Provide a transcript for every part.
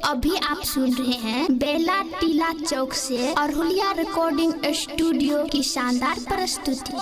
अभी आप सुन रहे हैं बेला टीला चौक से और हुलिया रिकॉर्डिंग स्टूडियो की शानदार प्रस्तुति।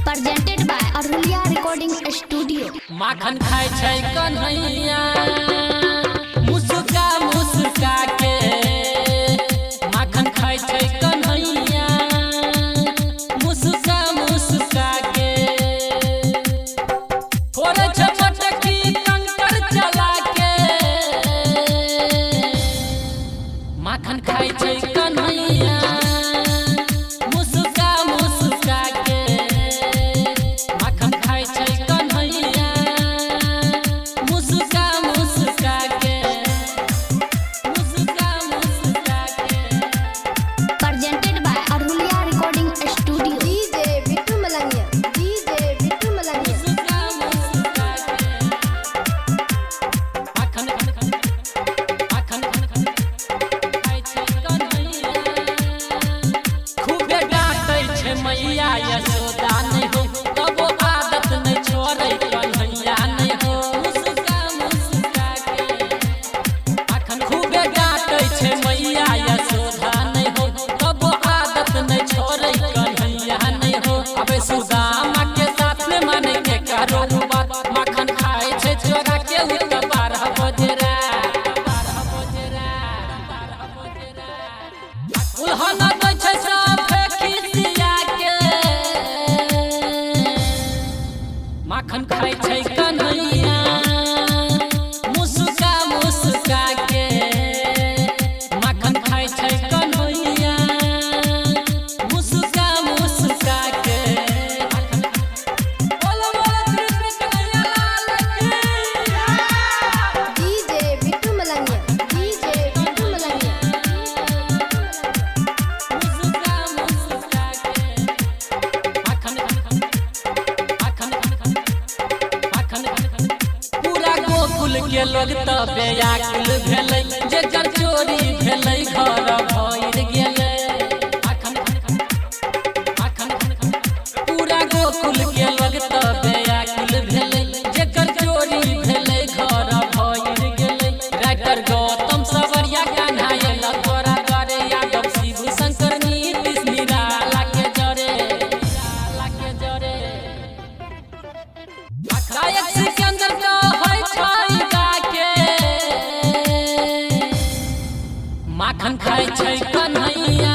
Presented by Aruliya recording studio. माखन खाय छै कन्हैया मुस्का मुस्का के, माखन खाय छै कन्हैया मुस्का मुस्का के, थोड़े चटकी कंकर चला के, माखन खाय छै कन्हैया मुस्का मुस्का के, माखन खाय छै कन्हैया मुस्का मुस्का के, मुस्का मुस्का के। Presented by Aruliya recording studio. DJ Bittu Malangiya, DJ Bittu Malangiya. मुस्का मुस्का के, माखन माखन खाय छै कन्हैया, खूबे डांटै छै मैया यशोदा नहीं हो, कबो आदत नहीं छोड़ै कन्हैया नहीं हो। मुस्का मुस्का के, माखन खूबे डांटै छै मैया यशोदा नहीं हो, कबो आदत नहीं छोड़ै कन्हैया नहीं हो। अबे सुदामा के साथ में माने के करो बात, माखन खाय छै चोरा के उ त 12 बजे रात, 12 बजे रात, 12 बजे रात। उल्हना दै छै सब खिसिया के, माखन खाय छै कन्हैया मुस्का मुस्का के, माखन खाय छै कन्हैया मुस्का मुस्का के। बोलो बोलो कृष्ण कन्हैया लाल की। DJ Bittu Malangiya, DJ Bittu Malangiya. मुस्का मुस्का के, माखन पूरा गोकुल के लोग त बेयाकुल भेलै, जेकर चोरी भेलै घर भइर गेलै। पूरा गोकुल के लोग त बेयाकुल भेलै, जेकर चोरी भेलै घर भइर गेलै। राइटर गौतम सवरिया कान्हा एला तोरा करे, यादव शिव शंकर नीतीश निराला के जरे, निराला के जरे। गायक सिकंदर का है छाई के, माखन खाय छै कन्हैया।